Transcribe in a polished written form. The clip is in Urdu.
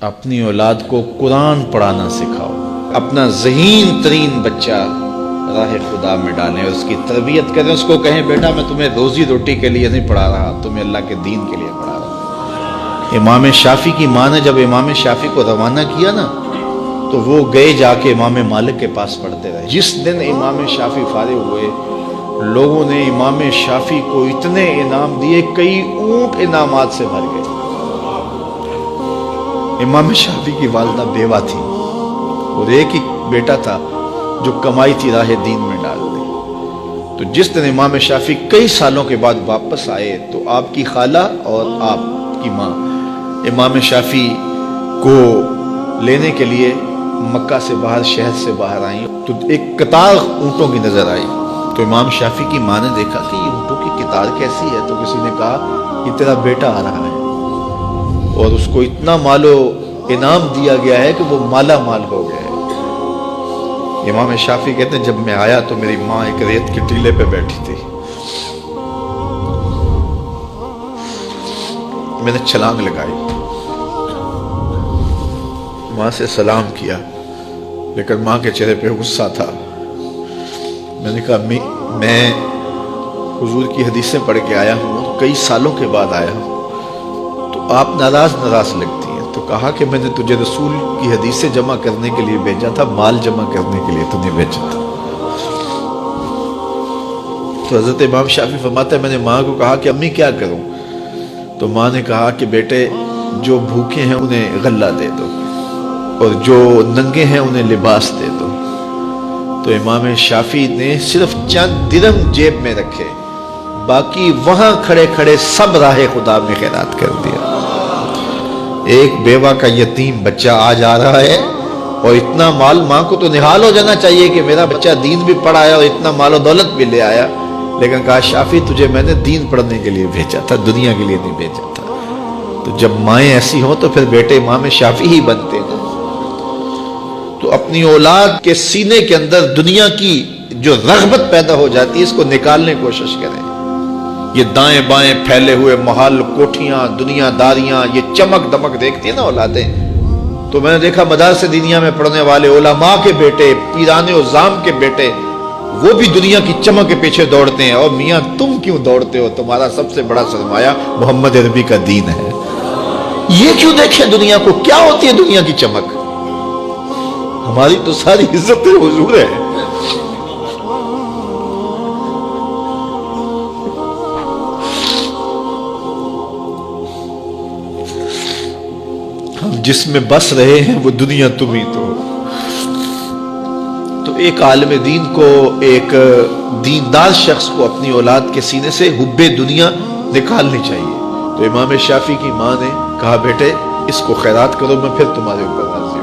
اپنی اولاد کو قرآن پڑھانا سکھاؤ، اپنا ذہین ترین بچہ راہ خدا میں ڈالیں اور اس کی تربیت کریں، اس کو کہیں بیٹا میں تمہیں روزی روٹی کے لیے نہیں پڑھا رہا، تمہیں اللہ کے دین کے لیے پڑھا رہا۔ امام شافعی کی ماں نے جب امام شافعی کو روانہ کیا نا تو وہ گئے جا کے امام مالک کے پاس پڑھتے رہے۔ جس دن امام شافعی فارغ ہوئے لوگوں نے امام شافعی کو اتنے انعام دیے، کئی اونٹ انعامات سے بھر گئے۔ امام شافعی کی والدہ بیوہ تھی اور ایک ہی بیٹا تھا جو کمائی تھی راہ دین میں ڈال دی۔ تو جس دن امام شافعی کئی سالوں کے بعد واپس آئے تو آپ کی خالہ اور آپ کی ماں امام شافعی کو لینے کے لیے مکہ سے باہر، شہر سے باہر آئیں تو ایک قطار اونٹوں کی نظر آئی۔ تو امام شافعی کی ماں نے دیکھا کہ یہ اونٹوں کی قطار کیسی ہے، تو کسی نے کہا یہ تیرا بیٹا آ رہا ہے اور اس کو اتنا مال و انعام دیا گیا ہے کہ وہ مالا مال ہو گیا ہے۔ امام شافعی کہتے ہیں جب میں آیا تو میری ماں ایک ریت کے ٹیلے پہ بیٹھی تھی، میں نے چھلانگ لگائی، ماں سے سلام کیا، لیکن ماں کے چہرے پہ غصہ تھا۔ میں نے کہا امی میں حضور کی حدیثیں پڑھ کے آیا ہوں، کئی سالوں کے بعد آیا ہوں، تو آپ ناراض لگتی ہیں۔ تو کہا کہ میں نے تجھے رسول کی حدیثیں جمع کرنے کے لیے بھیجا تھا، مال جمع کرنے کے لیے تو نہیں بھیجا تھا۔ تو حضرت امام شافعی فرماتا ہے میں نے ماں کو کہا کہ امی کیا کروں؟ تو ماں نے کہا کہ بیٹے جو بھوکے ہیں انہیں غلہ دے دو اور جو ننگے ہیں انہیں لباس دے دو۔ تو امام شافعی نے صرف چند درہم جیب میں رکھے، باقی وہاں کھڑے کھڑے سب راہ خدا میں خیرات کر دیا۔ ایک بیوہ کا یتیم بچہ آج آ رہا ہے اور اتنا مال، ماں کو تو نہال ہو جانا چاہیے کہ میرا بچہ دین بھی پڑھایا اور اتنا مال و دولت بھی لے آیا، لیکن کہا شافعی تجھے میں نے دین پڑھنے کے لیے بھیجا تھا، دنیا کے لیے نہیں بھیجا تھا۔ تو جب مائیں ایسی ہوں تو پھر بیٹے امام شافعی ہی بنتے ہیں۔ تو اپنی اولاد کے سینے کے اندر دنیا کی جو رغبت پیدا ہو جاتی ہے اس کو نکالنے کی کوشش کریں۔ یہ دائیں بائیں پھیلے ہوئے محل، کوٹھیاں، دنیا داریاں، یہ چمک دمک دیکھتی ہیں نا اولادیں، تو میں نے دیکھا مدارس دینیہ میں پڑھنے والے علماء کے بیٹے، پیران عظام کے بیٹے، وہ بھی دنیا کی چمک کے پیچھے دوڑتے ہیں۔ اور میاں تم کیوں دوڑتے ہو؟ تمہارا سب سے بڑا سرمایہ محمد عربی کا دین ہے۔ یہ کیوں دیکھیں دنیا کو؟ کیا ہوتی ہے دنیا کی چمک؟ ہماری تو ساری عزت حضور ہے۔ ہم جس میں بس رہے ہیں وہ دنیا تم ہی تو۔ تو ایک عالم دین کو، ایک دیندار شخص کو اپنی اولاد کے سینے سے حب دنیا نکالنی چاہیے۔ تو امام شافعی کی ماں نے کہا بیٹے اس کو خیرات کرو، میں پھر تمہارے اوپر راضی